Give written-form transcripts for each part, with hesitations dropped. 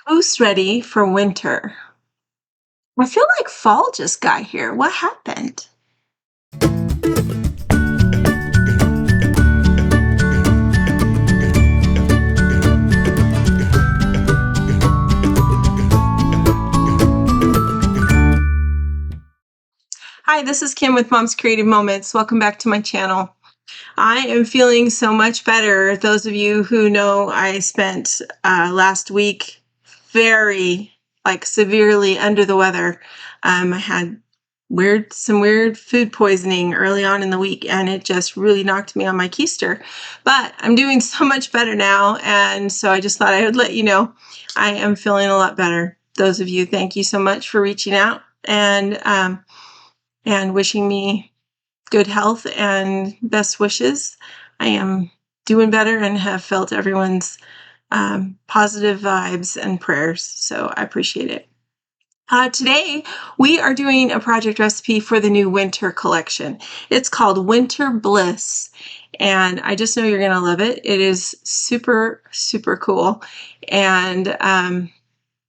Who's ready for winter? I feel like fall just got here. What happened? Hi, this is Kim with Mom's Creative Moments. Welcome back to my channel. I am feeling so much better. Those of you who know, I spent last week very, severely under the weather. I had some weird food poisoning early on in the week, and it just really knocked me on my keister. But I'm doing so much better now, and so I just thought I would let you know I am feeling a lot better. Those of you, thank you so much for reaching out and wishing me good health and best wishes. I am doing better and have felt everyone's positive vibes and prayers, so I appreciate it. Today, we are doing a project recipe for the new winter collection. It's called Winter Bliss, and I just know you're going to love it. It is super, super cool, and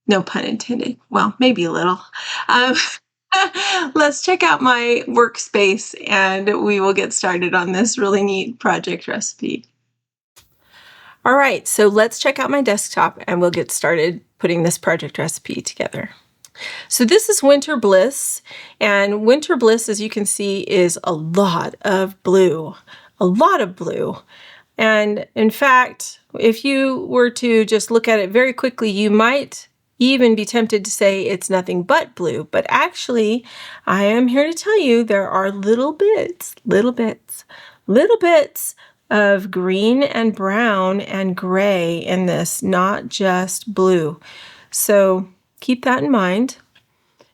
no pun intended. Well, maybe a little. Um, Let's check out my workspace and we will get started on this really neat project recipe. All right, so let's check out my desktop and we'll get started putting this project recipe together. So this is Winter Bliss, and Winter Bliss, as you can see, is a lot of blue. And in fact, if you were to just look at it very quickly, you might even be tempted to say it's nothing but blue, but actually I am here to tell you there are little bits of green and brown and gray in this, not just blue. So keep that in mind.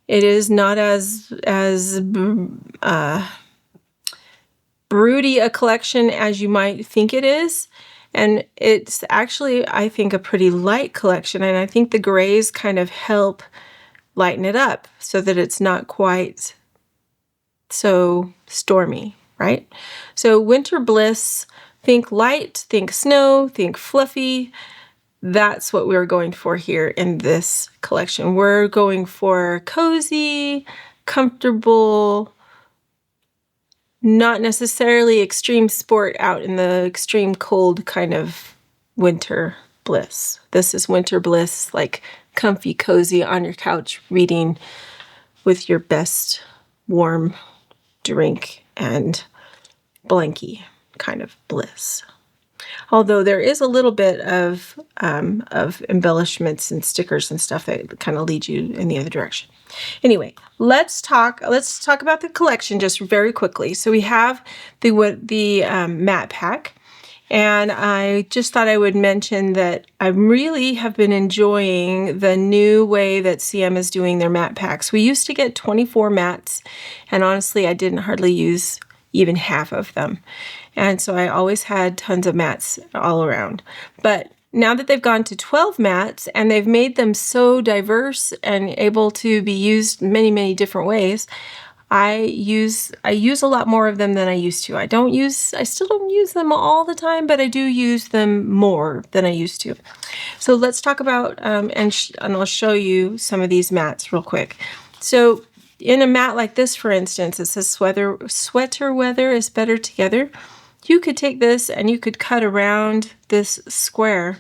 It is not as broody a collection as you might think it is. And it's actually, I think, a pretty light collection, and I think the grays kind of help lighten it up so that it's not quite so stormy, right? So Winter Bliss, think light, think snow, think fluffy. That's what we're going for here in this collection. We're going for cozy, comfortable, not necessarily extreme sport out in the extreme cold kind of winter bliss. This is Winter Bliss, like comfy, cozy on your couch reading with your best warm drink and blankie kind of bliss. Although there is a little bit of embellishments and stickers and stuff that kind of lead you in the other direction. Anyway, let's talk about the collection just very quickly. So we have the matte pack, and I just thought I would mention that I really have been enjoying the new way that CM is doing their matte packs. We used to get 24 mats, and honestly, I didn't hardly use even half of them. And so I always had tons of mats all around. But now that they've gone to 12 mats and they've made them so diverse and able to be used many, many different ways, I use a lot more of them than I used to. I still don't use them all the time, but I do use them more than I used to. So let's talk about, and I'll show you some of these mats real quick. So in a mat like this, for instance, it says sweater weather is better together. You could take this and you could cut around this square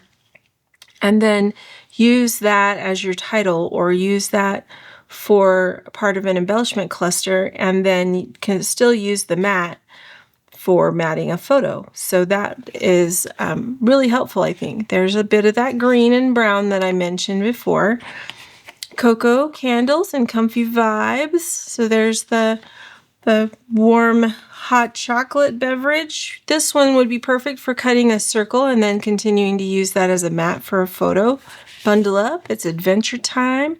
and then use that as your title, or use that for part of an embellishment cluster, and then you can still use the mat for matting a photo. So that is really helpful, I think. There's a bit of that green and brown that I mentioned before. Cocoa candles and comfy vibes. So there's the warm hot chocolate beverage. This one would be perfect for cutting a circle and then continuing to use that as a mat for a photo. Bundle up, it's adventure time.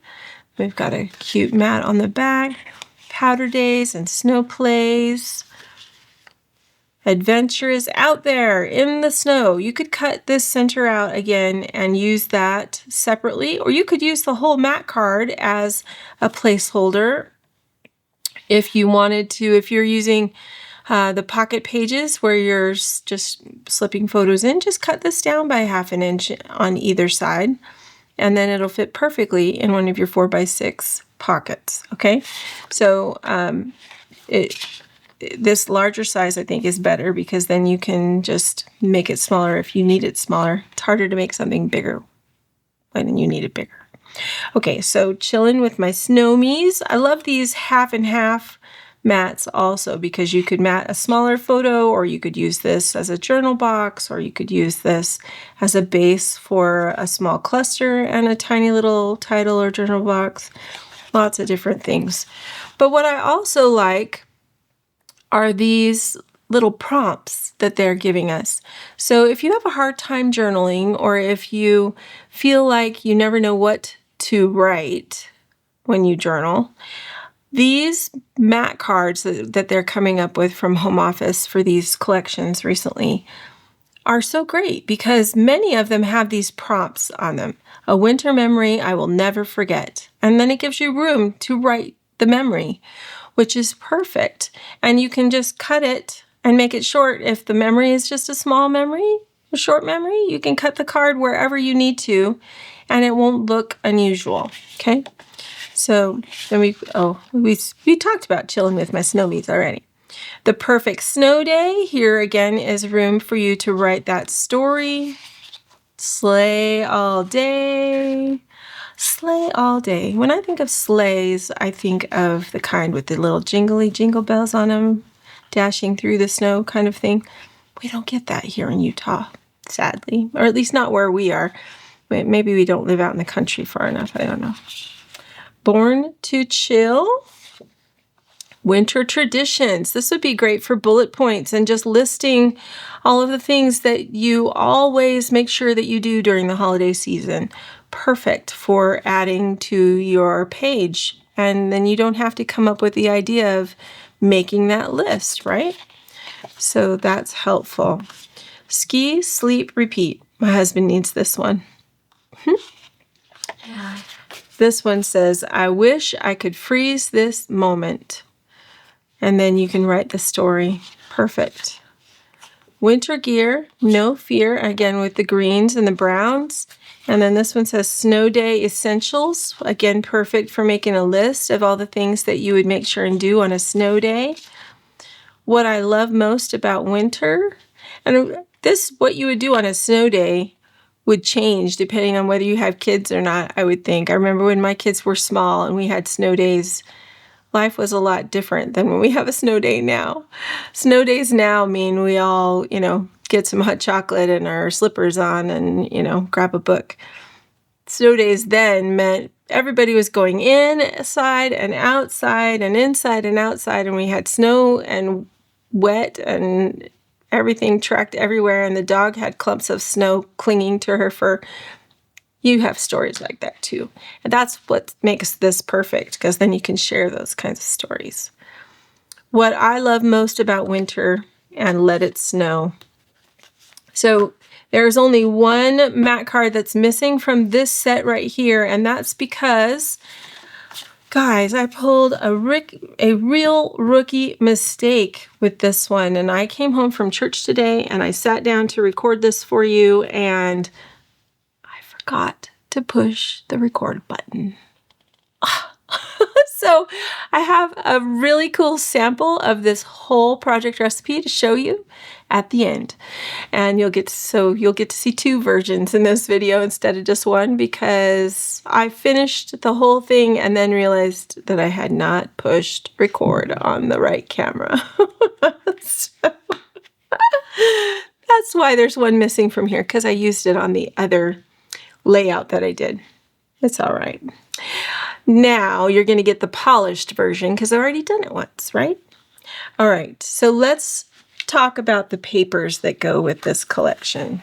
We've got a cute mat on the back. Powder days and snow plays. Adventure is out there in the snow. You could cut this center out again and use that separately, or you could use the whole mat card as a placeholder if you wanted to. If you're using the pocket pages where you're just slipping photos in, just cut this down by 1/2 inch on either side and then it'll fit perfectly in one of your 4x6 pockets, okay? So this larger size, I think, is better because then you can just make it smaller if you need it smaller. It's harder to make something bigger when you need it bigger. Okay, so chilling with my Snowmies. I love these half and half mats also because you could mat a smaller photo, or you could use this as a journal box, or you could use this as a base for a small cluster and a tiny little title or journal box. Lots of different things. But what I also like are these little prompts that they're giving us. So if you have a hard time journaling, or if you feel like you never know what to write when you journal, these mat cards that they're coming up with from Home Office for these collections recently are so great because many of them have these prompts on them. A winter memory I will never forget. And then it gives you room to write the memory, which is perfect. And you can just cut it and make it short. If the memory is just a small memory, a short memory, you can cut the card wherever you need to, and it won't look unusual, okay? So then we talked about chilling with my Snowmies already. The perfect snow day. Here again is room for you to write that story. Sleigh all day. Sleigh all day. When I think of sleighs, I think of the kind with the little jingly jingle bells on them, dashing through the snow kind of thing. We don't get that here in Utah, sadly, or at least not where we are. Maybe we don't live out in the country far enough. I don't know. Born to chill. Winter traditions. This would be great for bullet points and just listing all of the things that you always make sure that you do during the holiday season. Perfect for adding to your page. And then you don't have to come up with the idea of making that list, right? So that's helpful. Ski, sleep, repeat. My husband needs this one. This one says, I wish I could freeze this moment. And then you can write the story. Perfect. Winter gear, no fear, again with the greens and the browns. And then this one says snow day essentials. Again, perfect for making a list of all the things that you would make sure and do on a snow day. What I love most about winter, and this, what you would do on a snow day would change depending on whether you have kids or not, I would think. I remember when my kids were small and we had snow days, life was a lot different than when we have a snow day now. Snow days now mean we all, get some hot chocolate and our slippers on and, grab a book. Snow days then meant everybody was going inside and outside and inside and outside, and we had snow and wet and everything tracked everywhere, and the dog had clumps of snow clinging to her fur. You have stories like that too. And that's what makes this perfect, because then you can share those kinds of stories. What I love most about winter and Let It Snow. So there's only one mat card that's missing from this set right here, and that's because, guys, I pulled a real rookie mistake with this one. And I came home from church today and I sat down to record this for you, and I forgot to push the record button. So I have a really cool sample of this whole project recipe to show you at the end. And you'll get to see two versions in this video instead of just one, because I finished the whole thing and then realized that I had not pushed record on the right camera. So that's why there's one missing from here, because I used it on the other layout that I did. It's all right. Now you're going to get the polished version because I've already done it once, right? All right, so let's talk about the papers that go with this collection.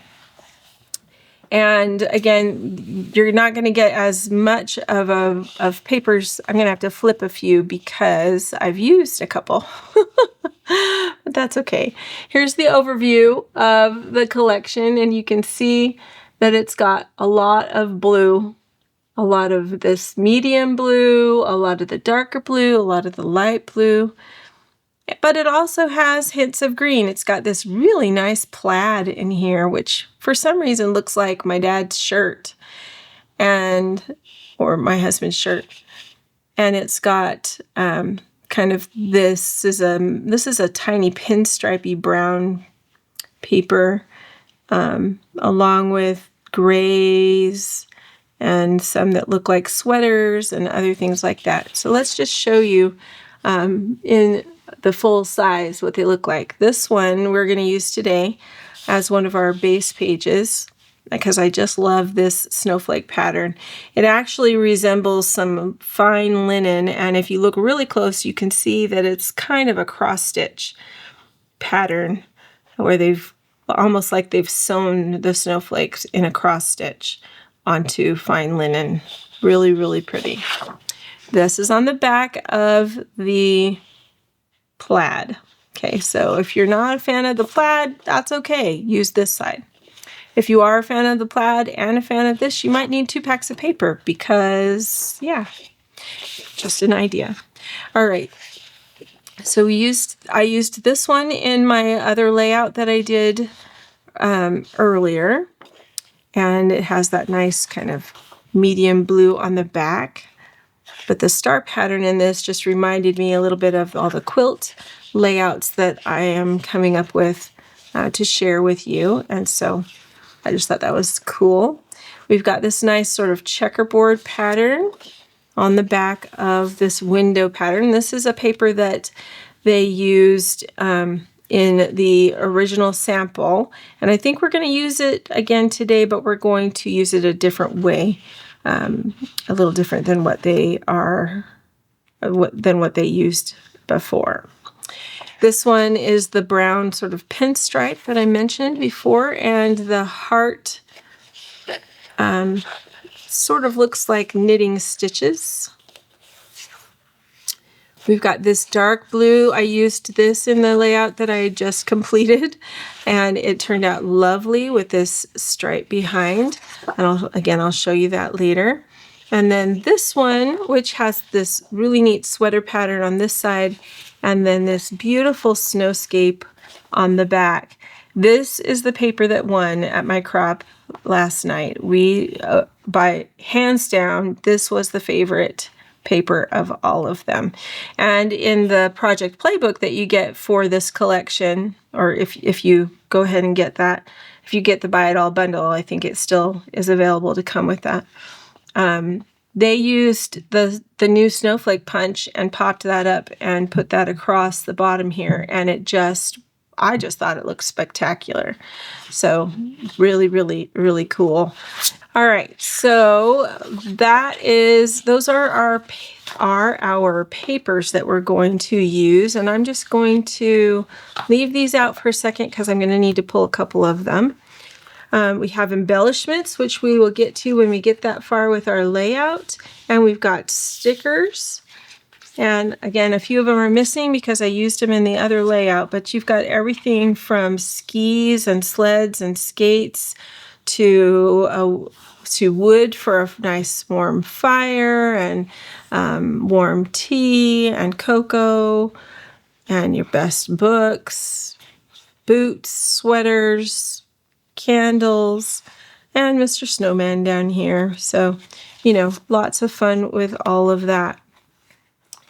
And again, you're not going to get as much of papers. I'm going to have to flip a few because I've used a couple. But that's okay. Here's the overview of the collection, and you can see that it's got a lot of blue. A lot of this medium blue, a lot of the darker blue, a lot of the light blue. But it also has hints of green. It's got this really nice plaid in here, which for some reason looks like my dad's shirt. or my husband's shirt. And it's got kind of this is a tiny pinstripey brown paper, along with grays and some that look like sweaters and other things like that. So let's just show you in the full size what they look like. This one we're going to use today as one of our base pages because I just love this snowflake pattern. It actually resembles some fine linen, and if you look really close you can see that it's kind of a cross stitch pattern where they've almost like they've sewn the snowflakes in a cross stitch onto fine linen. Really, really pretty. This is on the back of the plaid. Okay, so if you're not a fan of the plaid, that's okay. Use this side. If you are a fan of the plaid and a fan of this, you might need 2 packs of paper because, yeah, just an idea. All right. So I used this one in my other layout that I did earlier. And it has that nice kind of medium blue on the back. But the star pattern in this just reminded me a little bit of all the quilt layouts that I am coming up with to share with you. And so I just thought that was cool. We've got this nice sort of checkerboard pattern on the back of this window pattern. This is a paper that they used in the original sample, and I think we're going to use it again today, but we're going to use it a different way, a little different than what they used before. This one is the brown sort of pinstripe that I mentioned before, and the heart sort of looks like knitting stitches. We've got this dark blue. I used this in the layout that I just completed, and it turned out lovely with this stripe behind. And I'll show you that later. And then this one, which has this really neat sweater pattern on this side, and then this beautiful snowscape on the back. This is the paper that won at my crop last night. By hands down, this was the favorite paper of all of them. And in the project playbook that you get for this collection, or if you go ahead and get that, if you get the buy it all bundle, I think it still is available to come with that. They used the new snowflake punch and popped that up and put that across the bottom here, and I just thought it looked spectacular. So really, really, really cool. All right, so those are our papers that we're going to use, and I'm just going to leave these out for a second because I'm going to need to pull a couple of them. We have embellishments, which we will get to when we get that far with our layout, and we've got stickers. And again, a few of them are missing because I used them in the other layout, but you've got everything from skis and sleds and skates to wood for a nice warm fire, and warm tea and cocoa, and your best books, boots, sweaters, candles, and Mr. Snowman down here. So, lots of fun with all of that.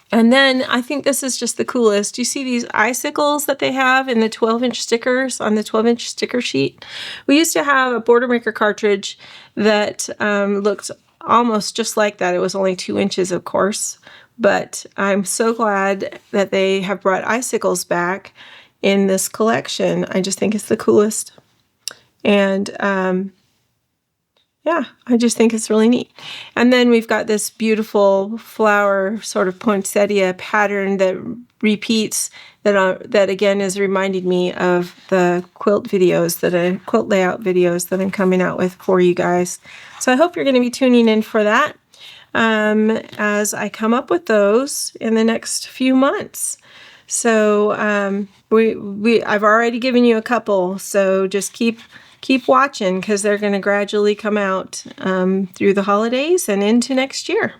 And then I think this is just the coolest. You see these icicles that they have in the 12-inch stickers on the 12-inch sticker sheet? We used to have a Border Maker cartridge that looked almost just like that. It was only 2 inches, of course. But I'm so glad that they have brought icicles back in this collection. I just think it's the coolest. And yeah, I just think it's really neat. And then we've got this beautiful flower sort of poinsettia pattern that repeats, that again is reminding me of the quilt layout videos that I'm coming out with for you guys. So I hope you're going to be tuning in for that as I come up with those in the next few months. So I've already given you a couple, so just keep watching because they're going to gradually come out through the holidays and into next year.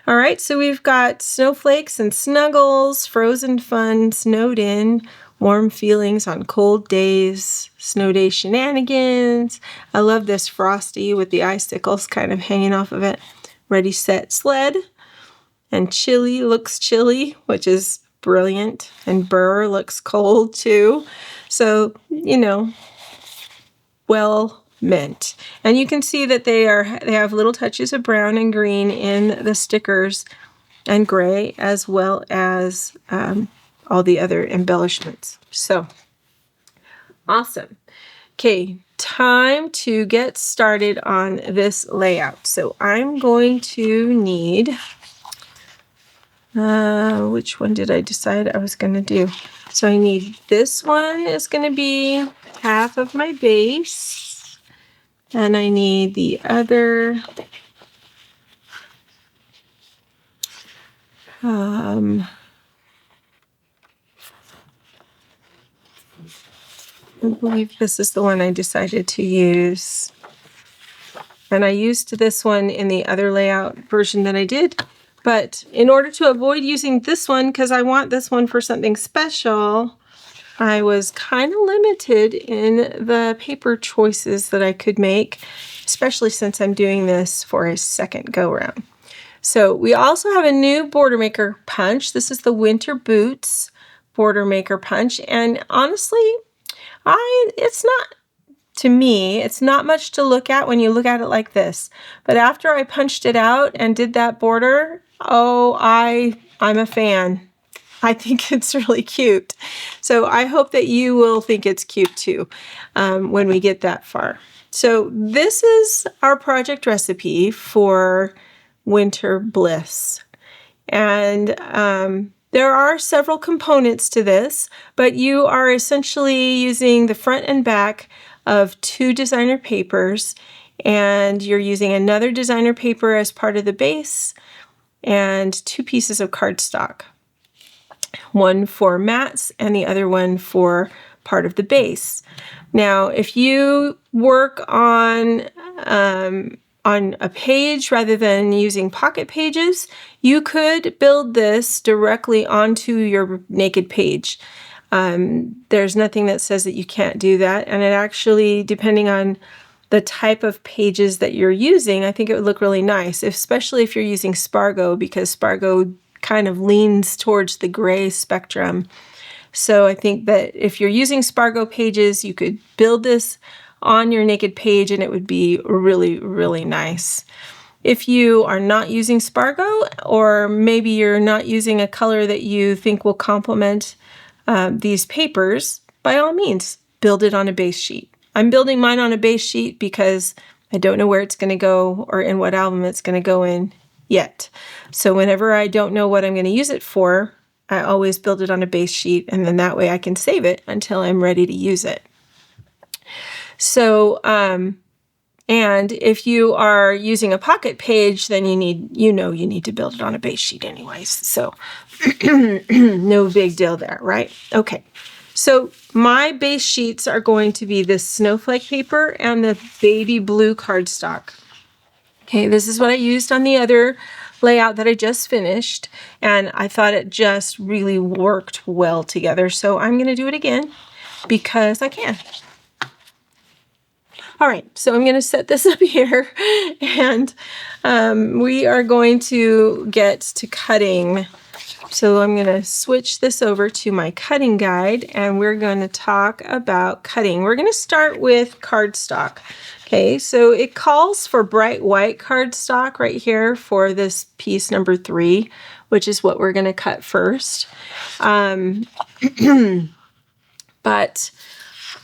All right, so we've got snowflakes and snuggles, frozen fun, snowed in, Warm feelings on cold days, snow day shenanigans. I love this frosty with the icicles kind of hanging off of it. Ready, set, sled. And chilly looks chilly, which is brilliant. And burr looks cold too. So, you know, well meant. And you can see that they have little touches of brown and green in the stickers and gray, as well as all the other embellishments. So awesome. Okay, time to get started on this layout. So I'm going to need, which one did I decide I was going to do? So I need this one is going to be half of my base, and I need the other I believe this is the one I decided to use. And I used this one in the other layout version that I did. But in order to avoid using this one, because I want this one for something special, I was kind of limited in the paper choices that I could make, especially since I'm doing this for a second go round. So we also have a new border maker punch. This is the Winter Boots border maker punch. And honestly, it's not, to me, it's not much to look at when you look at it like this. But after I punched it out and did that border, oh, I'm a fan. I think it's really cute. So I hope that you will think it's cute too when we get that far. So this is our project recipe for Winter Bliss. And there are several components to this, but you are essentially using the front and back of 2 designer papers, and you're using another designer paper as part of the base, and 2 pieces of cardstock. One for mats and the other one for part of the base. Now, if you work on a page rather than using pocket pages, you could build this directly onto your naked page. There's nothing that says that you can't do that, and it actually, depending on the type of pages that you're using, I think it would look really nice, especially if you're using Spargo, because Spargo kind of leans towards the gray spectrum. So I think that if you're using Spargo pages, you could build this on your naked page and it would be really, really nice. If you are not using Spargo, or maybe you're not using a color that you think will complement these papers, by all means, build it on a base sheet. I'm building mine on a base sheet because I don't know where it's going to go or in what album it's going to go in yet. So whenever I don't know what I'm going to use it for, I always build it on a base sheet, and then that way I can save it until I'm ready to use it. So, and if you are using a pocket page, then you need to build it on a base sheet anyways. So no big deal there, right? Okay. So my base sheets are going to be this snowflake paper and the baby blue cardstock. Okay, this is what I used on the other layout that I just finished, and I thought it just really worked well together. So I'm going to do it again because I can. All right, so I'm going to set this up here, and we are going to get to cutting. So I'm going to switch this over to my cutting guide, and we're going to talk about cutting. We're going to start with cardstock. Okay, so it calls for bright white cardstock right here for this piece number 3, which is what we're going to cut first. But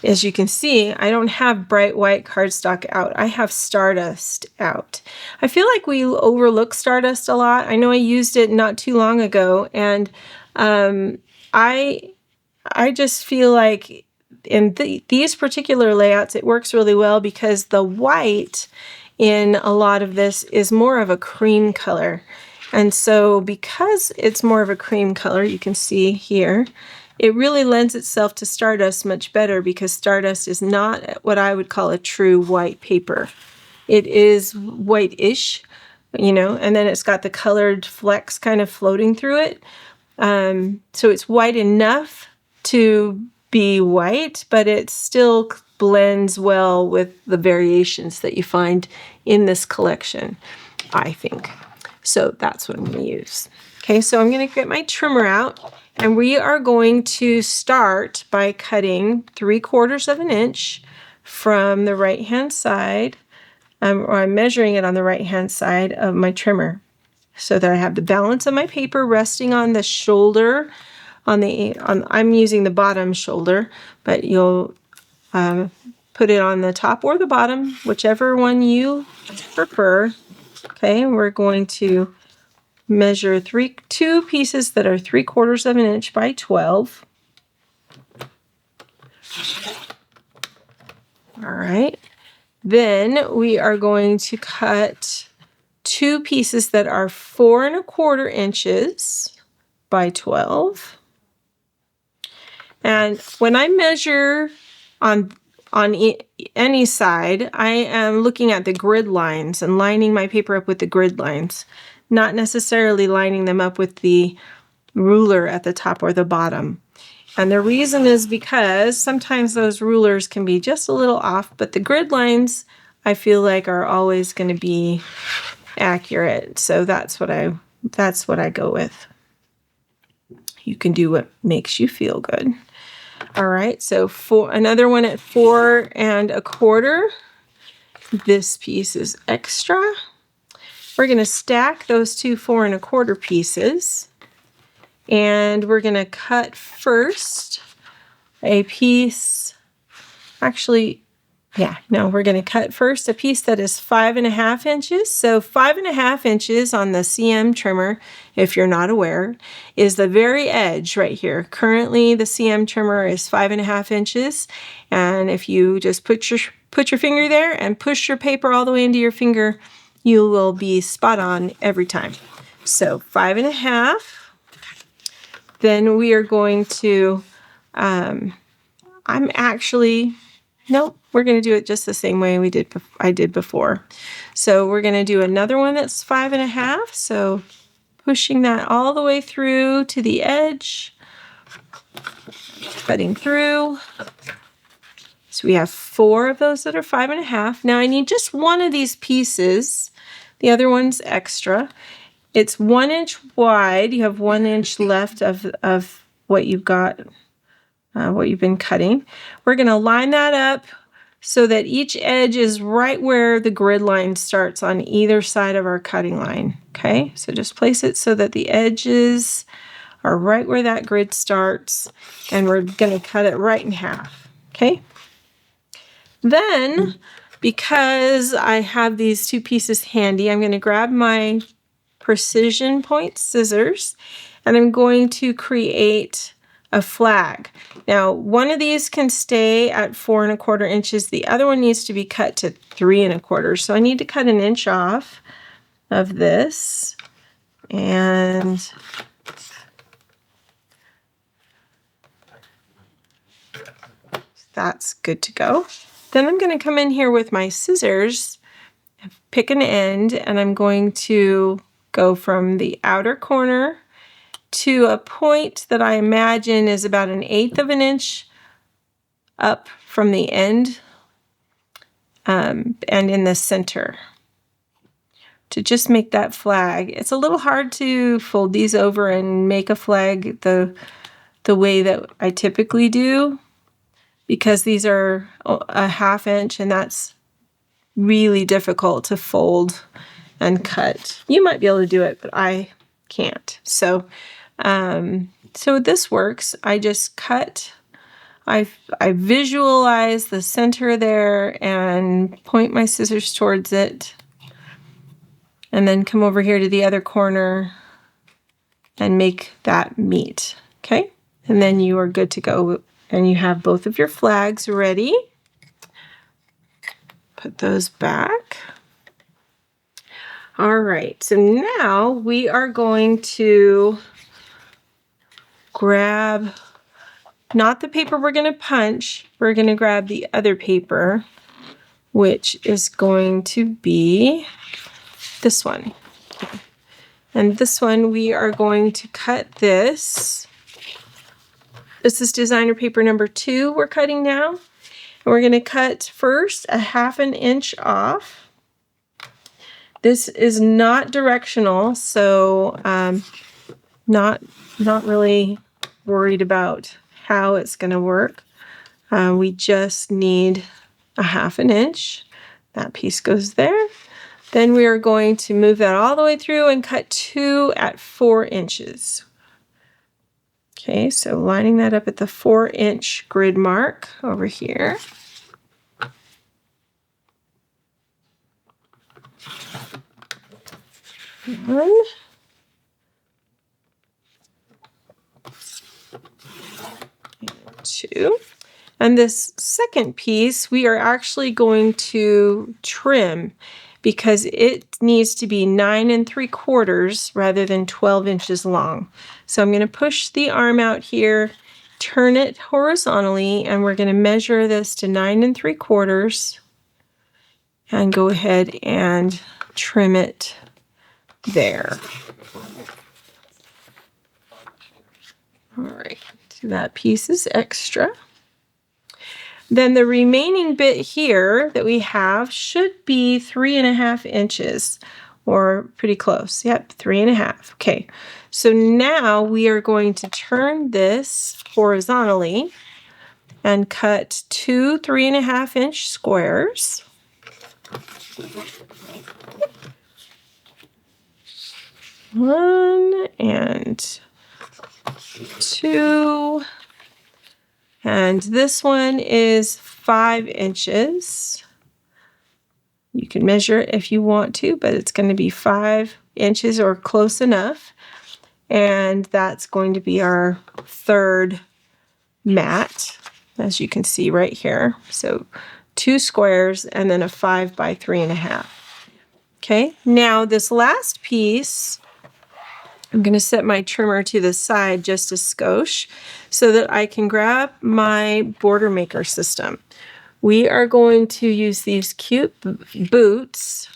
as you can see, I don't have bright white cardstock out. I have Stardust out. I feel like we overlook Stardust a lot. I know I used it not too long ago, and I just feel like in these particular layouts, it works really well because the white in a lot of this is more of a cream color. And so because it's more of a cream color, you can see here, it really lends itself to Stardust much better because Stardust is not what I would call a true white paper. It is white-ish, and then it's got the colored flecks kind of floating through it. So it's white enough to be white, but it still blends well with the variations that you find in this collection, I think. So that's what I'm going to use. Okay, so I'm going to get my trimmer out, and we are going to start by cutting 3/4 of an inch from the right-hand side, or I'm measuring it on the right-hand side of my trimmer so that I have the balance of my paper resting on the shoulder. I'm using the bottom shoulder, but you'll put it on the top or the bottom, whichever one you prefer. Okay, we're going to measure two pieces that are 3/4 of an inch by 12. All right. Then we are going to cut two pieces that are 4 1/4 inches by 12. And when I measure on any side, I am looking at the grid lines and lining my paper up with the grid lines, not necessarily lining them up with the ruler at the top or the bottom. And the reason is because sometimes those rulers can be just a little off, but the grid lines I feel like are always going to be accurate. So that's what I go with. You can do what makes you feel good. All right, so for another one at 4 1/4. This piece is extra. We're going to stack those two 4 1/4 pieces, and we're going to cut first a piece. We're going to cut first a piece that is 5 1/2 inches. So 5 1/2 inches on the CM trimmer, if you're not aware, is the very edge right here. Currently, the CM trimmer is 5 1/2 inches, and if you just put your finger there and push your paper all the way into your finger, you will be spot on every time. So 5 1/2. Then we are going to, we're going to do it just the same way I did before. So we're going to do another one that's 5 1/2. So pushing that all the way through to the edge, cutting through. So we have 4 of those that are 5 1/2. Now I need just one of these pieces. The other one's extra. It's 1 inch wide. You have 1 inch left of what you've got, what you've been cutting. We're going to line that up so that each edge is right where the grid line starts on either side of our cutting line. Okay, so just place it so that the edges are right where that grid starts, and we're going to cut it right in half. Okay, then because I have these two pieces handy, I'm going to grab my precision point scissors, and I'm going to create a flag. Now, one of these can stay at 4 1/4 inches. The other one needs to be cut to 3 1/4. So I need to cut an inch off of this, and that's good to go. Then I'm going to come in here with my scissors, pick an end, and I'm going to go from the outer corner to a point that I imagine is about 1/8 of an inch up from the end, and in the center, to just make that flag. It's a little hard to fold these over and make a flag the way that I typically do, because these are a 1/2 inch, and that's really difficult to fold and cut. You might be able to do it, but I can't. So this works. I just cut. I visualize the center there and point my scissors towards it, and then come over here to the other corner and make that meet. Okay, and then you are good to go, and you have both of your flags ready. Put those back. All right, so now we are going to grab, not the paper we're going to punch, we're going to grab the other paper, which is going to be this one. And this one, we are going to cut this This is designer paper number 2 we're cutting now. And we're going to cut first a 1/2 inch off. This is not directional, so not really worried about how it's going to work. We just need a 1/2 inch. That piece goes there. Then we are going to move that all the way through and cut 2 at 4 inches. Okay, so lining that up at the 4-inch grid mark over here. One. And 2. And this second piece, we are actually going to trim because it needs to be 9 3/4 rather than 12 inches long. So I'm going to push the arm out here, turn it horizontally, and we're going to measure this to 9 3/4 and go ahead and trim it there. All right, so that piece is extra. Then the remaining bit here that we have should be 3.5 inches, or pretty close. Yep, 3.5. Okay, so now we are going to turn this horizontally and cut 2 3.5-inch squares. One and 2. And this one is 5 inches. You can measure it if you want to, but it's going to be 5 inches or close enough. And that's going to be our third mat, as you can see right here. So 2 squares and then a 5 by 3.5. Okay, now this last piece, I'm going to set my trimmer to the side just a skosh so that I can grab my border maker system. We are going to use these cute boots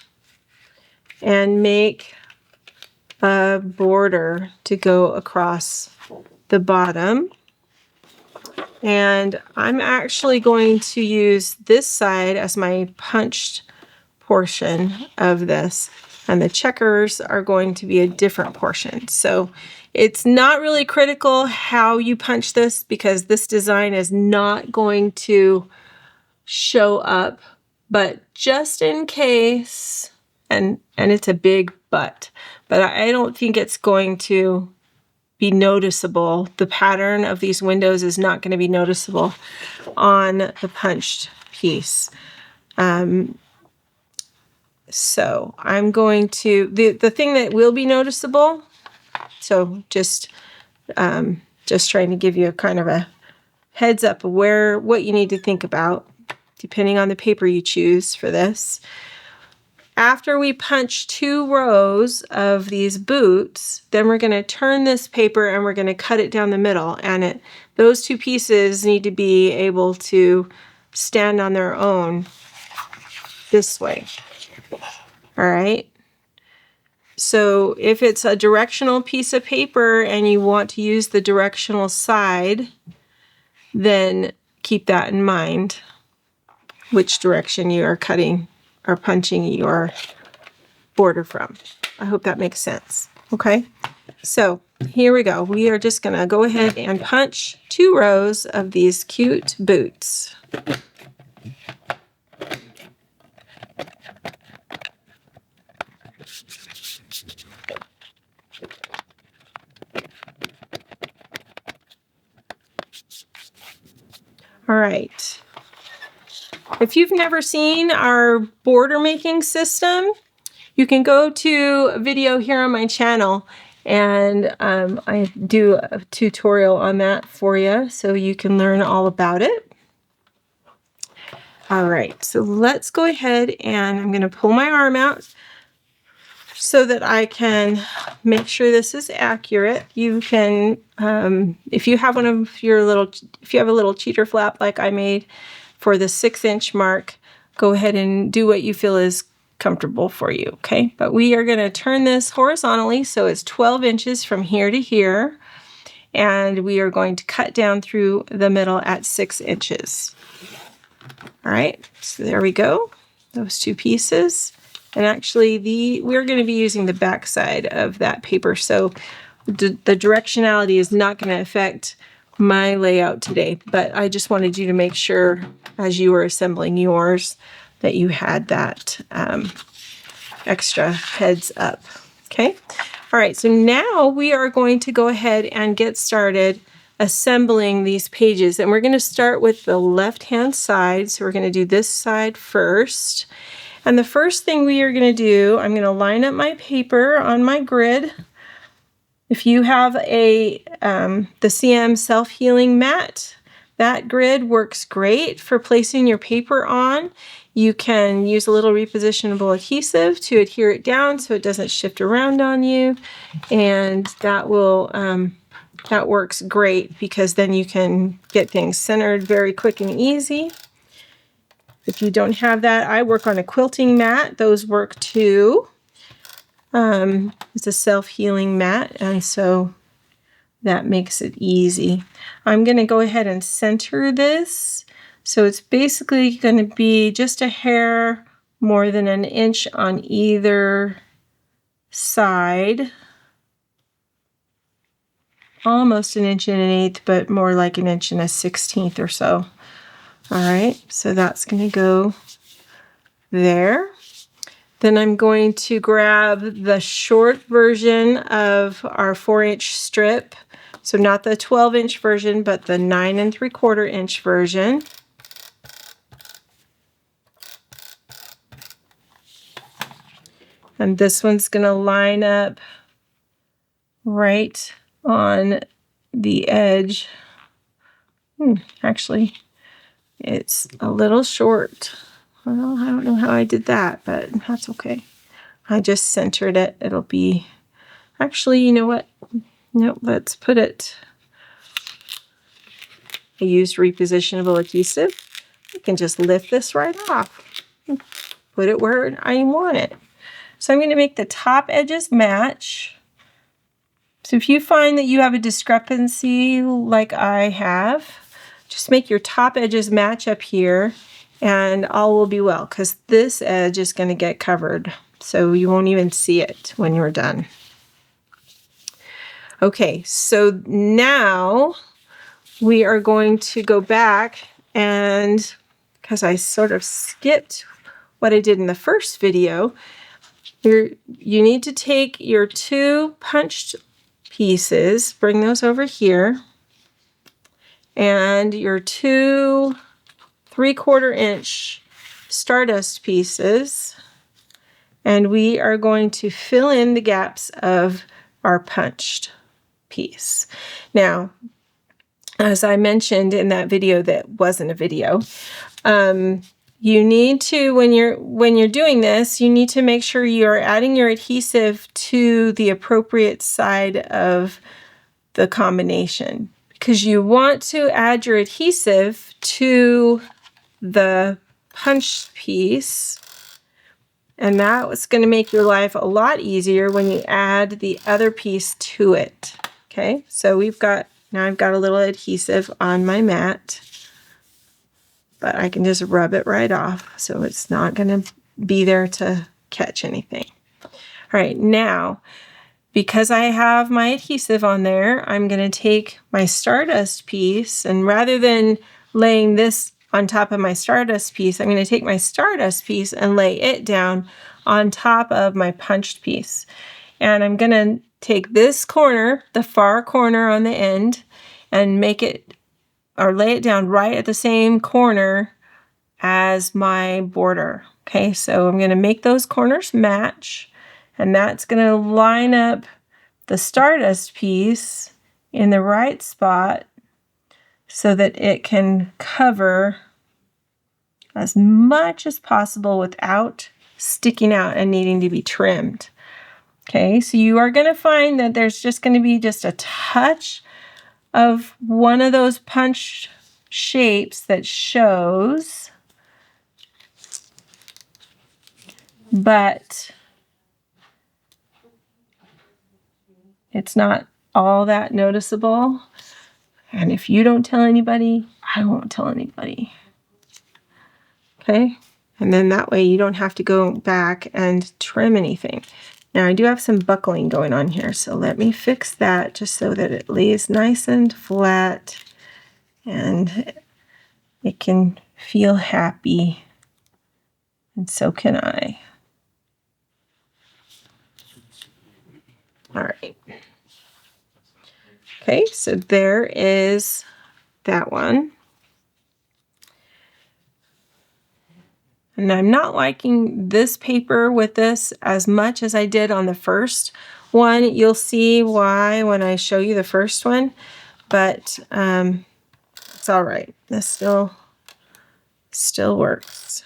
and make a border to go across the bottom. And I'm actually going to use this side as my punched portion of this. And the checkers are going to be a different portion. So it's not really critical how you punch this because this design is not going to show up, but just in case, and it's a big but I don't think it's going to be noticeable. The pattern of these windows is not going to be noticeable on the punched piece. So I'm going to, the thing that will be noticeable, so just trying to give you a kind of a heads up of what you need to think about, depending on the paper you choose for this. After we punch 2 rows of these boots, then we're going to turn this paper and we're going to cut it down the middle. And those 2 pieces need to be able to stand on their own this way. All right. So if it's a directional piece of paper and you want to use the directional side, then keep that in mind, which direction you are cutting or punching your border from. I hope that makes sense. Okay. So here we go. We are just going to go ahead and punch 2 rows of these cute boots. All right. If you've never seen our border making system, you can go to a video here on my channel and I do a tutorial on that for you so you can learn all about it. All right, so let's go ahead and I'm going to pull my arm out so that I can make sure this is accurate. You can, if you have if you have a little cheater flap like I made for the 6-inch mark, go ahead and do what you feel is comfortable for you, okay? But we are going to turn this horizontally so it's 12 inches from here to here. and we are going to cut down through the middle at 6 inches. All right, so there we go, those two pieces. And actually we're going to be using the back side of that paper, so the directionality is not going to affect my layout today, but I just wanted you to make sure as you were assembling yours that you had that extra heads up. Okay, all right, so now we are going to go ahead and get started assembling these pages, and we're going to start with the left hand side. So we're going to do this side first, and the first thing we are going to do, I'm going to line up my paper on my grid. If you have the CM self-healing mat, that grid works great for placing your paper on. You can use a little repositionable adhesive to adhere it down so it doesn't shift around on you, and that will that works great because then you can get things centered very quick and easy. If you don't have that, I work on a quilting mat. Those work too. It's a self-healing mat, and so that makes it easy. I'm going to go ahead and center this. So it's basically going to be just a hair more than an inch on either side. Almost an inch and an eighth, but more like an inch and a 16th or so. All right, so that's going to go there. Then I'm going to grab the short version of our 4-inch strip. So not the 12-inch version, but the 9 3/4 inch version. And this one's going to line up right on the edge. Actually, it's a little short. Well, I don't know how I did that, but that's okay. I just centered it. It'll be, actually, you know what? No, let's put it, I used repositionable adhesive. I can just lift this right off. Put it where I want it. So I'm going to make the top edges match. So if you find that you have a discrepancy like I have, just make your top edges match up here and all will be well, because this edge is going to get covered. So you won't even see it when you're done. Okay, so now we are going to go back, and because I sort of skipped what I did in the first video, you need to take your 2 punched pieces, bring those over here, and your 2 3/4 inch Stardust pieces, and we are going to fill in the gaps of our punched piece. Now, as I mentioned in that video that wasn't a video, you need to, when you're doing this, you need to make sure you're adding your adhesive to the appropriate side of the combination, because you want to add your adhesive to the punch piece, and that was going to make your life a lot easier when you add the other piece to it. Okay, so now I've got a little adhesive on my mat, but I can just rub it right off, so it's not going to be there to catch anything. All right, now, because I have my adhesive on there, I'm going to take my Stardust piece, and rather than laying this on top of my Stardust piece, I'm going to take my Stardust piece and lay it down on top of my punched piece. And I'm going to take this corner, the far corner on the end, and make it, or lay it down right at the same corner as my border. Okay, so I'm going to make those corners match, and that's going to line up the Stardust piece in the right spot so that it can cover as much as possible without sticking out and needing to be trimmed. Okay, so you are going to find that there's just going to be just a touch of one of those punch shapes that shows, but it's not all that noticeable. And if you don't tell anybody, I won't tell anybody. Okay? And then that way you don't have to go back and trim anything. Now I do have some buckling going on here, so let me fix that just so that it lays nice and flat and it can feel happy. And so can I. All right. Okay, so there is that one. And I'm not liking this paper with this as much as I did on the first one. You'll see why when I show you the first one, but it's all right. This still works.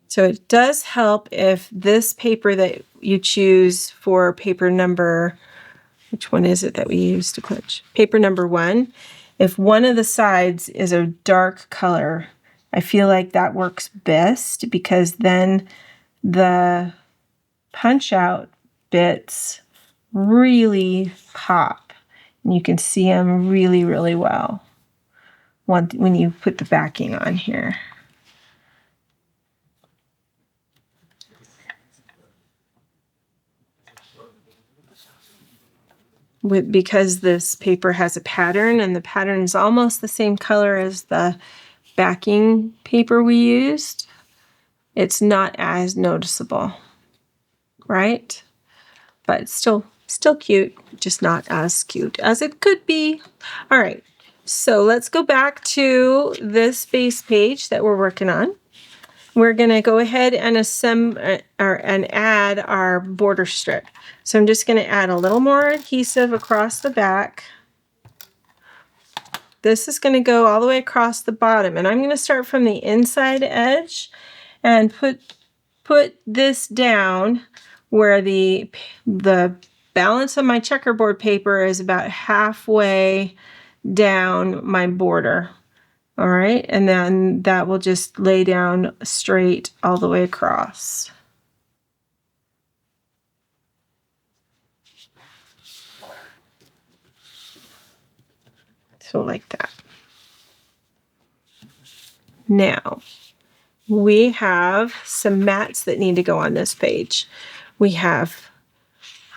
So it does help if this paper that you choose for paper number, which one is it that we use to clutch? Paper number 1. If one of the sides is a dark color, I feel like that works best because then the punch out bits really pop and you can see them really, really well when you put the backing on here. Because this paper has a pattern and the pattern is almost the same color as the backing paper we used, it's not as noticeable, right? But it's still cute, just not as cute as it could be. All right, so let's go back to this base page that we're working on. We're going to go ahead and add our border strip. So I'm just going to add a little more adhesive across the back. This is going to go all the way across the bottom, and I'm going to start from the inside edge and put this down where the balance of my checkerboard paper is about halfway down my border. All right, and then that will just lay down straight all the way across. So like that. Now, we have some mats that need to go on this page. We have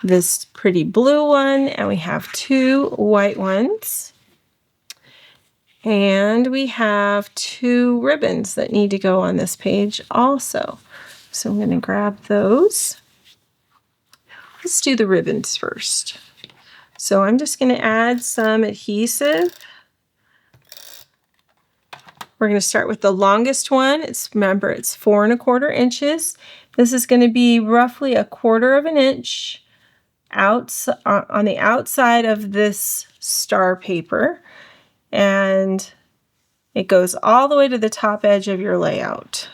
this pretty blue one, and we have 2 white ones. And we have 2 ribbons that need to go on this page also. So I'm going to grab those. Let's do the ribbons first. So I'm just going to add some adhesive. We're going to start with the longest one. Remember, it's 4 1/4 inches. This is going to be roughly 1/4 inch on the outside of this star paper. And it goes all the way to the top edge of your layout.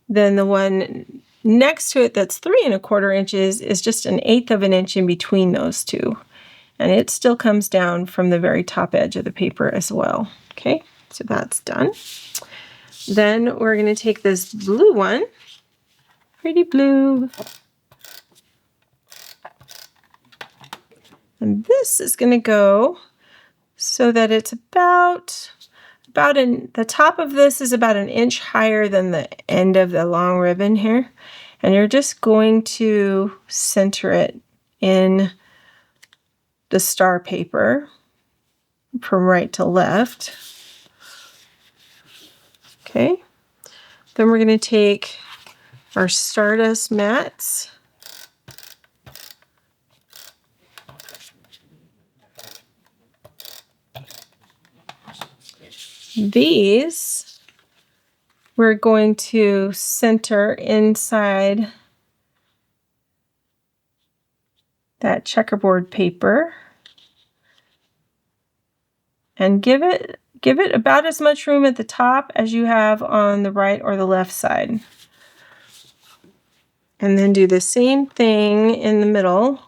Then the one next to it that's 3 1/4 inches is just 1/8 inch in between those two. And it still comes down from the very top edge of the paper as well. Okay, so that's done. Then we're going to take this blue one, pretty blue. And this is going to go so that it's the top of this is about 1 inch higher than the end of the long ribbon here. And you're just going to center it in the star paper from right to left. Okay. Then we're going to take our Stardust mats. These we're going to center inside that checkerboard paper and give it about as much room at the top as you have on the right or the left side. And then do the same thing in the middle,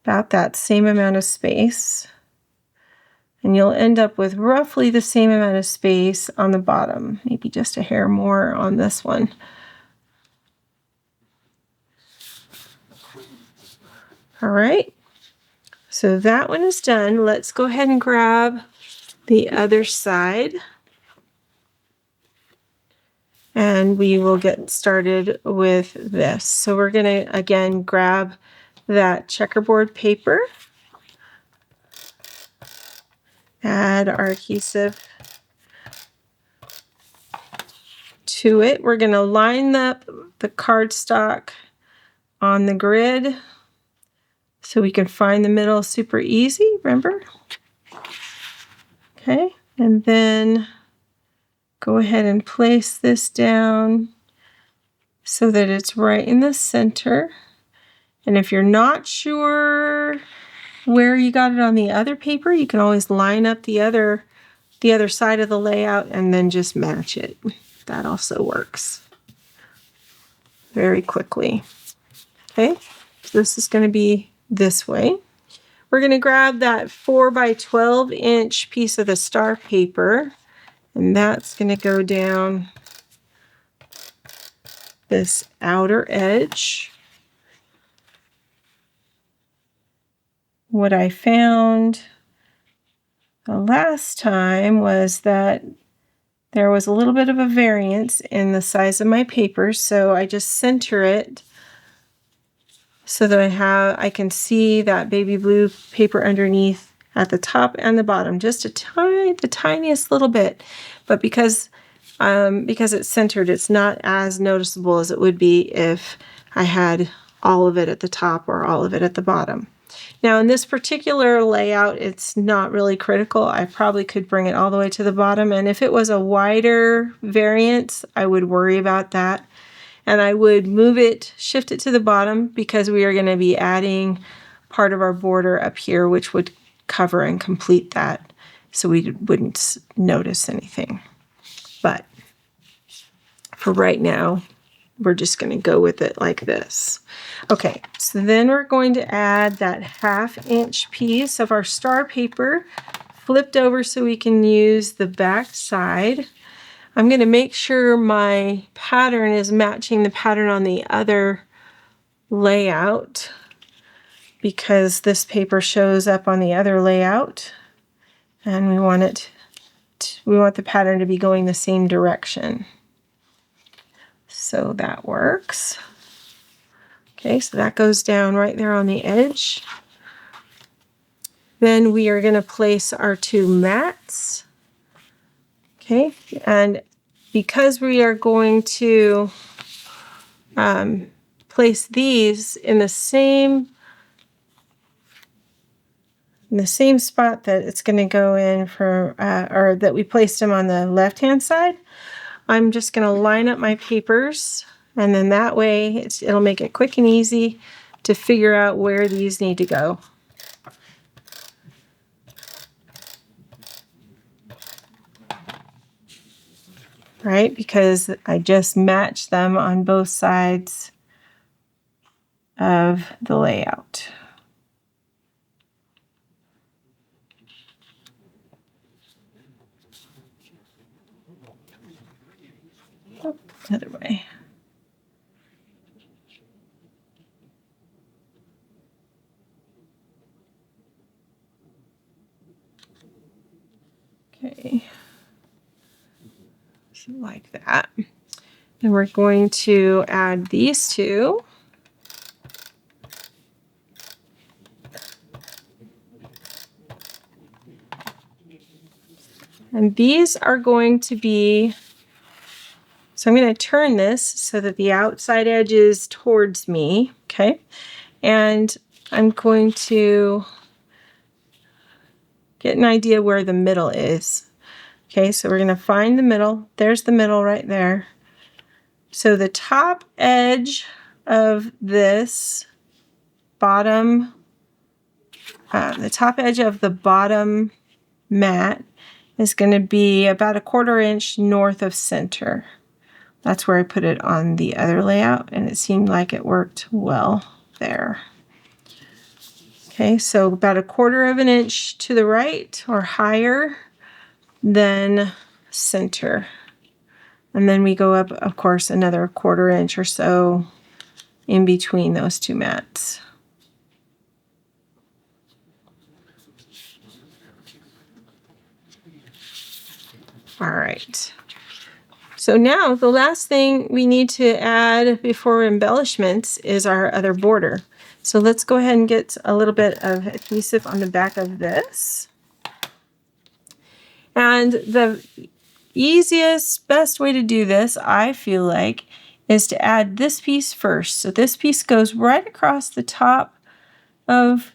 about that same amount of space. And you'll end up with roughly the same amount of space on the bottom, maybe just a hair more on this one. All right, so that one is done. Let's go ahead and grab the other side. And we will get started with this. So we're going to, again, grab that checkerboard paper, add our adhesive to it. We're going to line up the cardstock on the grid so we can find the middle super easy, remember? Okay, and then go ahead and place this down so that it's right in the center. And if you're not sure where you got it on the other paper, you can always line up the other side of the layout and then just match it. That also works very quickly. Okay, so this is going to be this way. We're going to grab that 4 by 12 inch piece of the star paper, and that's going to go down this outer edge. What I found the last time was that there was a little bit of a variance in the size of my paper, so I just center it so that I can see that baby blue paper underneath at the top and the bottom, just the tiniest little bit. But because it's centered, it's not as noticeable as it would be if I had all of it at the top or all of it at the bottom. Now in this particular layout, it's not really critical. I probably could bring it all the way to the bottom, and if it was a wider variance, I would worry about that. And I would shift it to the bottom because we are going to be adding part of our border up here, which would cover and complete that, so we wouldn't notice anything. But for right now, we're just going to go with it like this. Okay, so then we're going to add that 1/2 inch piece of our star paper flipped over so we can use the back side. I'm going to make sure my pattern is matching the pattern on the other layout because this paper shows up on the other layout, and we want the pattern to be going the same direction. So that works. Okay, so that goes down right there on the edge. Then we are going to place our 2 mats. Okay, and because we are going to place these in the same spot that it's going to go in for, or that we placed them on the left-hand side, I'm just going to line up my papers, and then that way it'll make it quick and easy to figure out where these need to go. Right, because I just matched them on both sides of the layout. Oh, other way. Okay. Like that. And we're going to add these 2. And these are going to be, so I'm going to turn this so that the outside edge is towards me, okay? And I'm going to get an idea where the middle is. Okay, so we're going to find the middle. There's the middle right there. So the top edge of this bottom, the top edge of the bottom mat is going to be about 1/4 inch north of center. That's where I put it on the other layout, and it seemed like it worked well there. Okay, so about 1/4 inch to the right or higher than center. And then we go up, of course, another 1/4 inch or so in between those 2 mats. All right. So now the last thing we need to add before embellishments is our other border. So let's go ahead and get a little bit of adhesive on the back of this. And the easiest, best way to do this, I feel like, is to add this piece first. So this piece goes right across the top of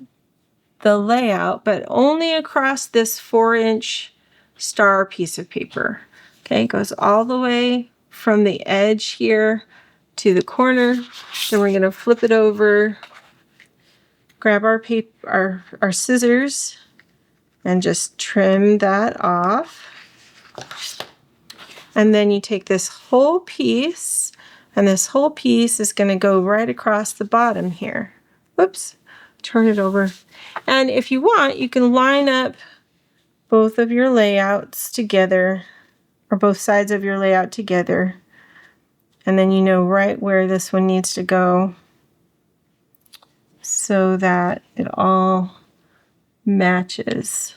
the layout, but only across this 4-inch star piece of paper. Okay, it goes all the way from the edge here to the corner. Then we're going to flip it over, grab our paper, our scissors, and just trim that off. And then you take this whole piece, and this whole piece is going to go right across the bottom here. Whoops, turn it over. And if you want, you can line up both of your layouts together, or both sides of your layout together, and then you know right where this one needs to go so that it all matches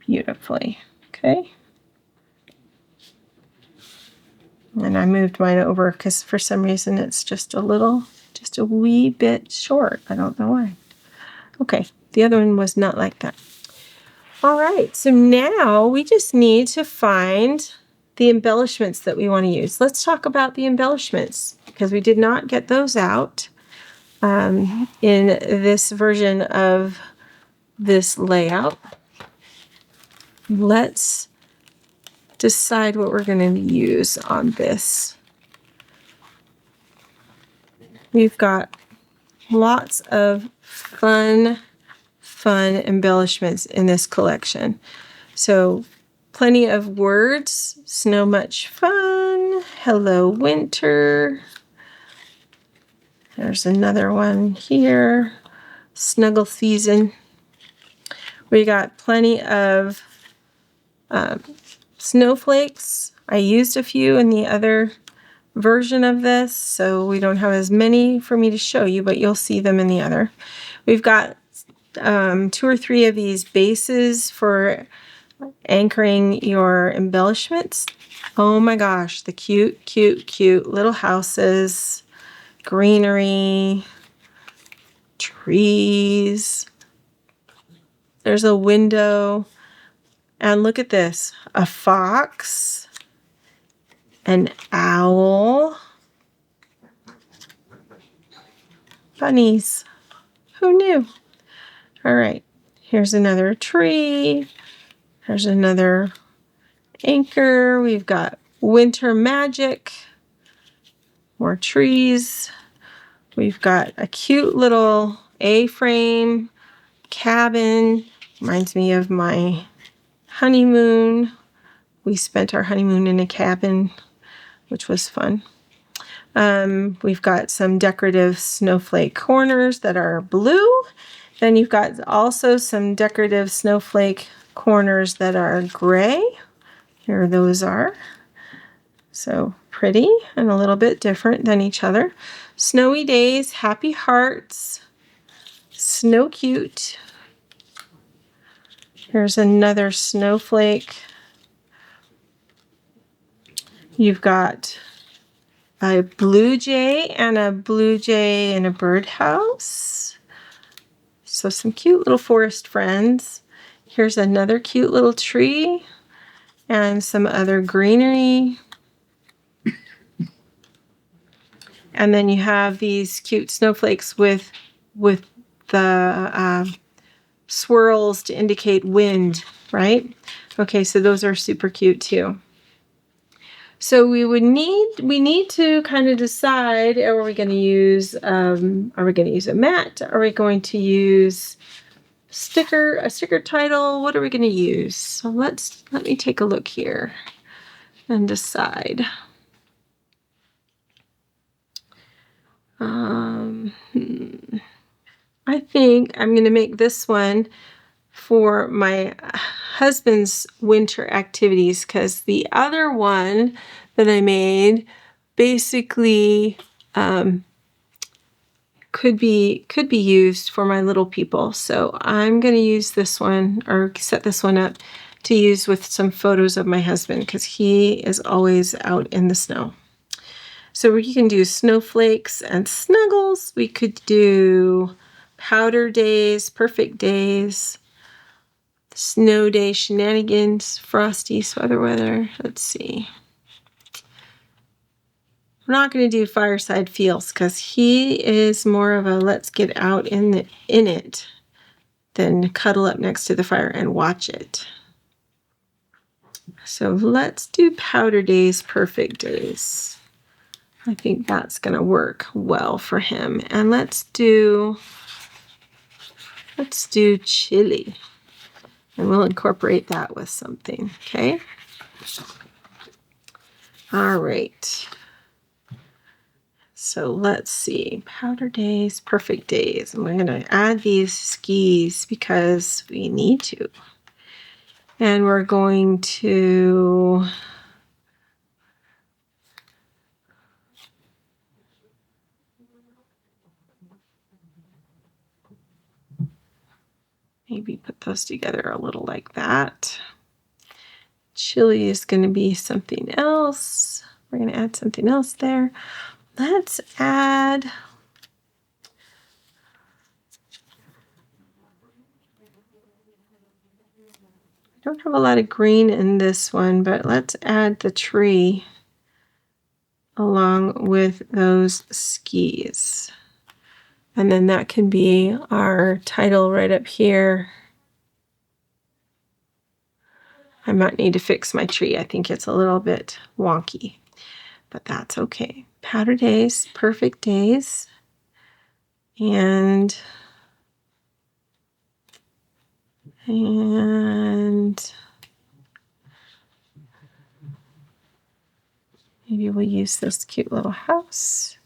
beautifully. Okay. And I moved mine over because for some reason it's just a wee bit short. I don't know why. Okay, the other one was not like that. All right, so now we just need to find the embellishments that we want to use. Let's talk about the embellishments because we did not get those out in this version of this layout. Let's decide what we're going to use on this. We've got lots of fun embellishments in this collection. So plenty of words. Snow much fun. Hello winter. There's another one here. Snuggle season. We got plenty of snowflakes. I used a few in the other version of this, so we don't have as many for me to show you, but you'll see them in the other. We've got 2 or 3 of these bases for anchoring your embellishments. Oh my gosh, the cute little houses, greenery, trees. There's a window. And look at this, a fox, an owl, bunnies. Who knew? All right, here's another tree. There's another anchor. We've got winter magic, more trees. We've got a cute little A-frame cabin. Reminds me of my honeymoon. We spent our honeymoon in a cabin, which was fun. We've got some decorative snowflake corners that are blue. Then you've got also some decorative snowflake corners that are gray. Here those are. So pretty and a little bit different than each other. Snowy days, happy hearts, snow cute. Here's another snowflake. You've got a blue jay and a birdhouse. So some cute little forest friends. Here's another cute little tree and some other greenery. And then you have these cute snowflakes with the swirls to indicate wind, right? Okay, so those are super cute too. So we need to kind of decide, are we going to use a mat? Are we going to use a sticker title? What are we going to use? So let me take a look here and decide. I think I'm going to make this one for my husband's winter activities because the other one that I made basically could be used for my little people. So I'm going to use this one, or set this one up to use with some photos of my husband, because he is always out in the snow. So we can do snowflakes and snuggles. We could do powder days, perfect days, snow day shenanigans, frosty sweater weather. Let's see. I'm not going to do fireside feels because he is more of a let's get out in it than cuddle up next to the fire and watch it. So let's do powder days, perfect days. I think that's going to work well for him. And let's do chili. And we'll incorporate that with something, okay? All right. So let's see. Powder days, perfect days. And we're going to add these skis because we need to. And we're going to maybe put those together a little like that. Chili is going to be something else. We're going to add something else there. Let's add, I don't have a lot of green in this one, but let's add the tree along with those skis. And then that can be our title right up here. I might need to fix my tree. I think it's a little bit wonky, but that's okay. Powder days, perfect days. And maybe we'll use this cute little house.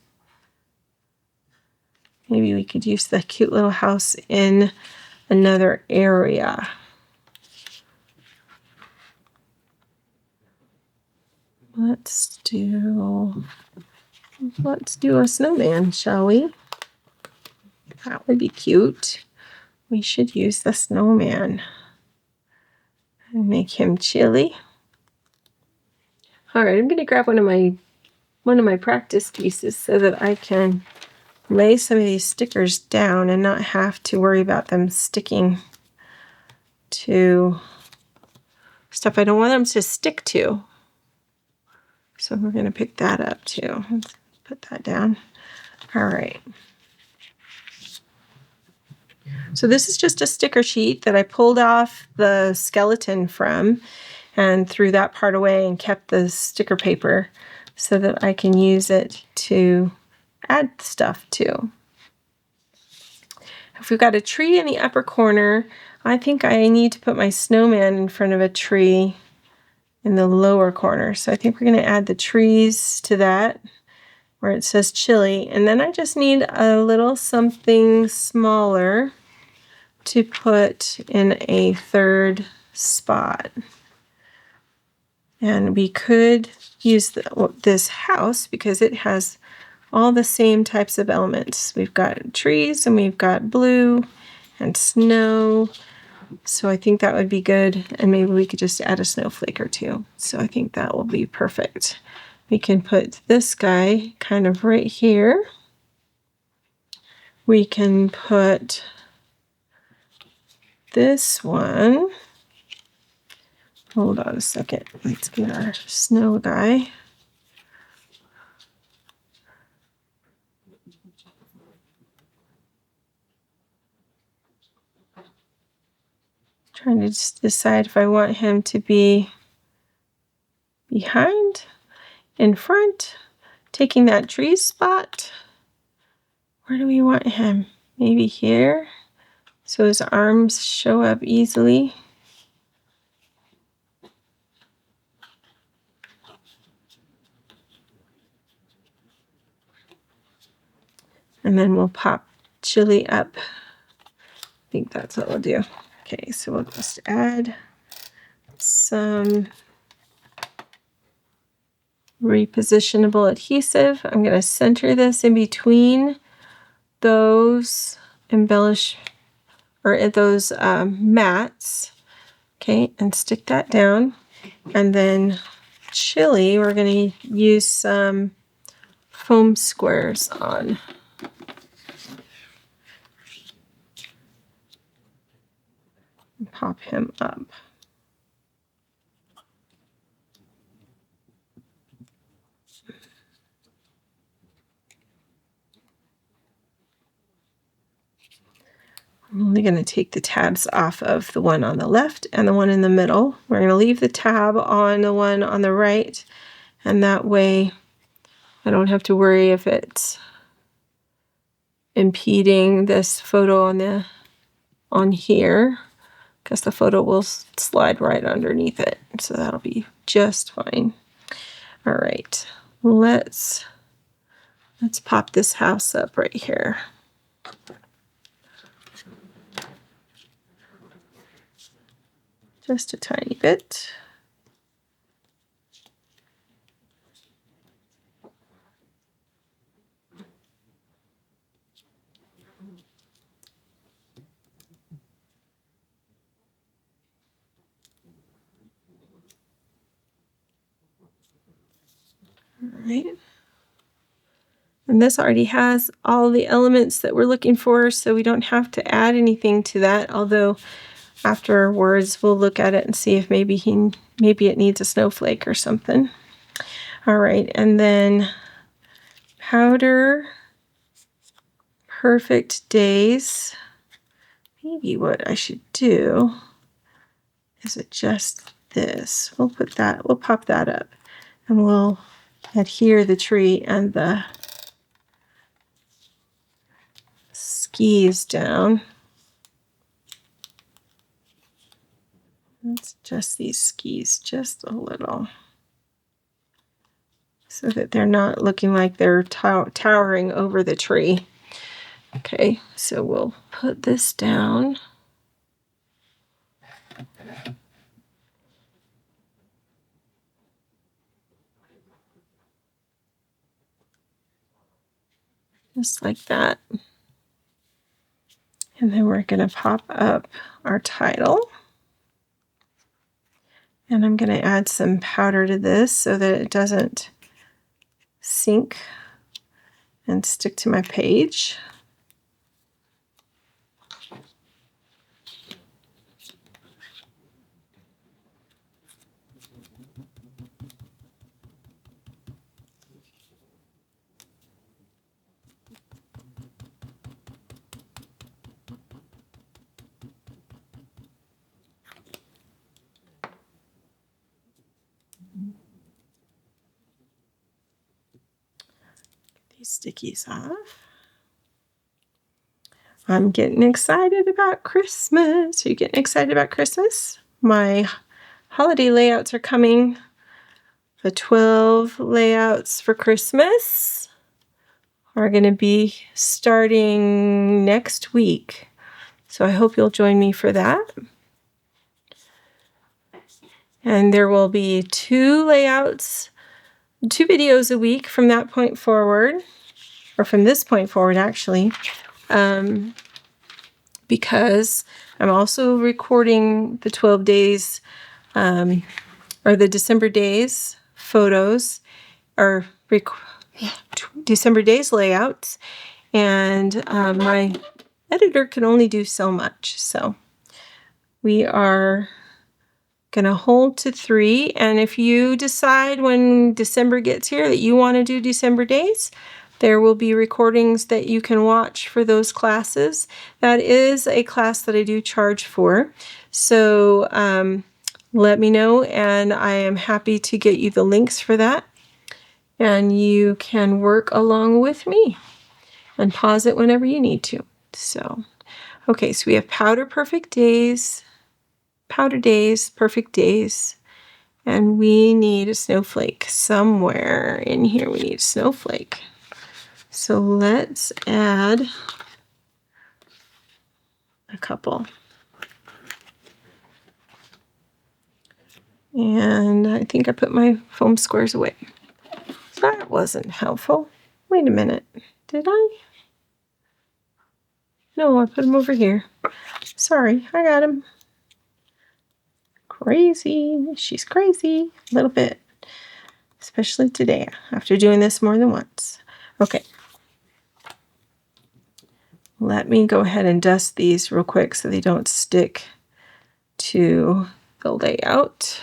Maybe we could use the cute little house in another area. Let's do a snowman, shall we? That would be cute. We should use the snowman and make him chilly. All right, I'm going to grab one of my practice pieces so that I can lay some of these stickers down and not have to worry about them sticking to stuff I don't want them to stick to. So we're going to pick that up too. Let's put that down. All right. So this is just a sticker sheet that I pulled off the skeleton from and threw that part away and kept the sticker paper so that I can use it to add stuff to. If we've got a tree in the upper corner, I think I need to put my snowman in front of a tree in the lower corner. So I think we're going to add the trees to that where it says chili. And then I just need a little something smaller to put in a third spot. And we could use this house because it has all the same types of elements. We've got trees and we've got blue and snow. So I think that would be good. And maybe we could just add a snowflake or two. So I think that will be perfect. We can put this guy kind of right here. We can put this one. Hold on a second. Let's get our snow guy. Trying to just decide if I want him to be behind, in front, taking that tree spot. Where do we want him? Maybe here, so his arms show up easily. And then we'll pop chili up. I think that's what we'll do. Okay, so we'll just add some repositionable adhesive. I'm going to center this in between those those mats, okay, and stick that down. And then chili, we're going to use some foam squares on. Pop him up. I'm only going to take the tabs off of the one on the left and the one in the middle. We're going to leave the tab on the one on the right, and that way I don't have to worry if it's impeding this photo on here, because the photo will slide right underneath it. So that'll be just fine. All right, let's pop this house up right here. Just a tiny bit. All right. And this already has all the elements that we're looking for, so we don't have to add anything to that, although afterwards we'll look at it and see if maybe it needs a snowflake or something. All right, and then Powder Perfect Days. Maybe what I should do is adjust this. We'll pop that up, and we'll adhere the tree and the skis down. Let's adjust these skis just a little so that they're not looking like they're towering over the tree. Okay, so we'll put this down. Just like that. And then we're going to pop up our title. And I'm going to add some powder to this so that it doesn't sink and stick to my page. Stickies off. I'm getting excited about Christmas. Are you getting excited about Christmas? My holiday layouts are coming. The 12 layouts for Christmas are going to be starting next week. So I hope you'll join me for that. And there will be 2 layouts, 2 videos a week from that point forward. Or from this point forward, actually, because I'm also recording the 12 days, or the December days photos, or December days layouts, and my editor can only do so much. So we are going to hold to 3, and if you decide when December gets here that you want to do December days, there will be recordings that you can watch for those classes. That is a class that I do charge for. So let me know, and I am happy to get you the links for that. And you can work along with me and pause it whenever you need to. So, okay, so we have Powder Perfect Days, Powder Days, Perfect Days, and we need a snowflake. Somewhere in here we need a snowflake. So let's add a couple. And I think I put my foam squares away. That wasn't helpful. Wait a minute. Did I? No, I put him over here. Sorry, I got him. Crazy. She's crazy. A little bit. Especially today, after doing this more than once. Okay. Let me go ahead and dust these real quick so they don't stick to the layout.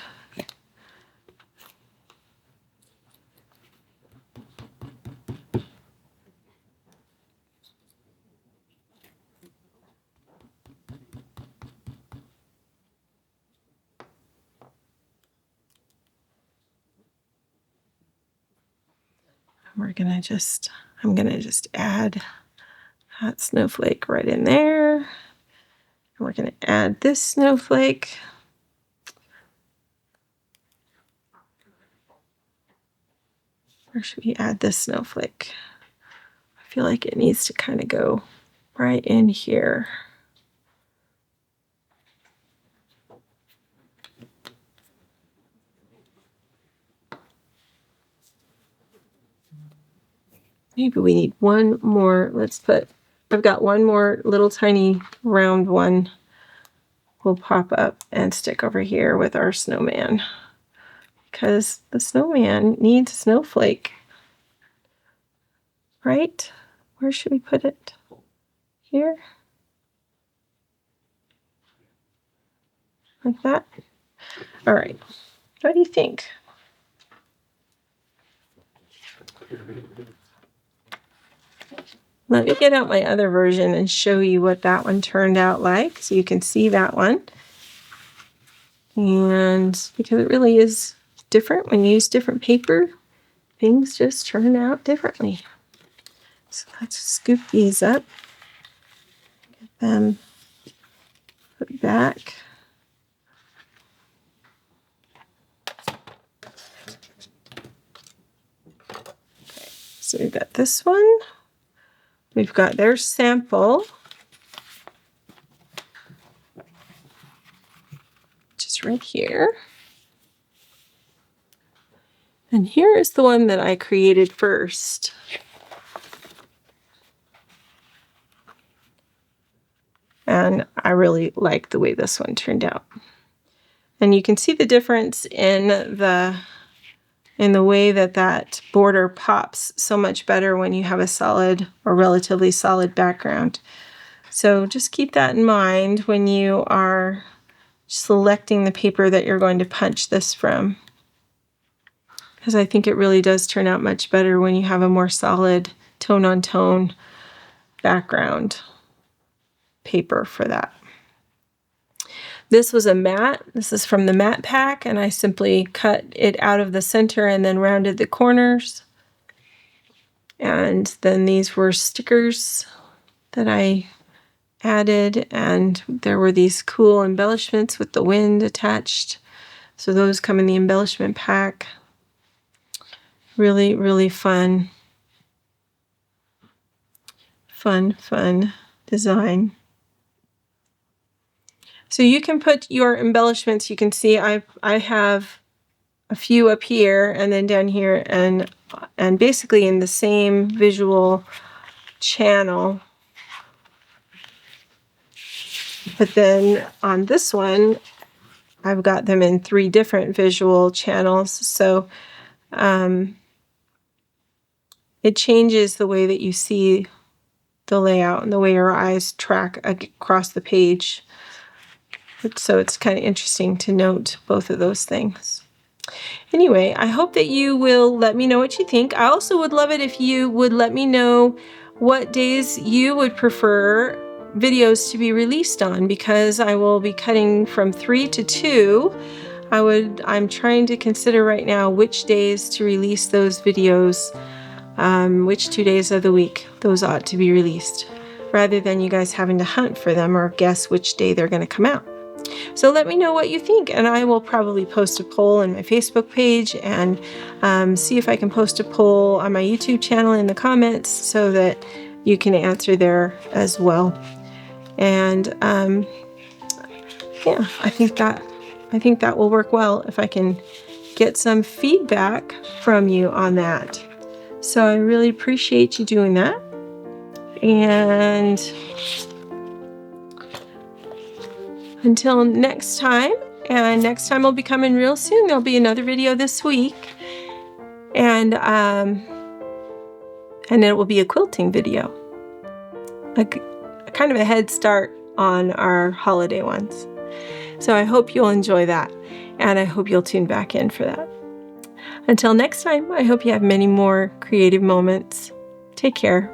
I'm gonna just add that snowflake right in there. And we're gonna add this snowflake. Where should we add this snowflake? I feel like it needs to kind of go right in here. Maybe we need one more. I've got one more little tiny round one will pop up and stick over here with our snowman, because the snowman needs a snowflake, right? Where should we put it? Here? Like that? All right. What do you think? Let me get out my other version and show you what that one turned out like, so you can see that one. And because it really is different when you use different paper, things just turn out differently. So let's scoop these up, get them put back. Okay, so we've got this one. We've got their sample, which is right here. And here is the one that I created first. And I really like the way this one turned out. And you can see the difference in the way that border pops so much better when you have a solid or relatively solid background. So just keep that in mind when you are selecting the paper that you're going to punch this from, because I think it really does turn out much better when you have a more solid tone-on-tone background paper for that. This was a matte. This is from the matte pack, and I simply cut it out of the center and then rounded the corners. And then these were stickers that I added, and there were these cool embellishments with the wind attached. So those come in the embellishment pack. Really, really fun. Fun design. So you can put your embellishments. You can see I have a few up here and then down here, and basically in the same visual channel. But then on this one, I've got them in 3 different visual channels. So it changes the way that you see the layout and the way your eyes track across the page. So it's kind of interesting to note both of those things. Anyway, I hope that you will let me know what you think. I also would love it if you would let me know what days you would prefer videos to be released on, because I will be cutting from 3 to 2. I'm trying to consider right now which days to release those videos, which 2 days of the week those ought to be released, rather than you guys having to hunt for them or guess which day they're going to come out. So let me know what you think, and I will probably post a poll on my Facebook page, and see if I can post a poll on my YouTube channel in the comments so that you can answer there as well. And yeah, I think that will work well if I can get some feedback from you on that. So I really appreciate you doing that. And until next time, and next time will be coming real soon. There'll be another video this week, and it will be a quilting video, like kind of a head start on our holiday ones. So I hope you'll enjoy that, and I hope you'll tune back in for that. Until next time, I hope you have many more creative moments. Take care.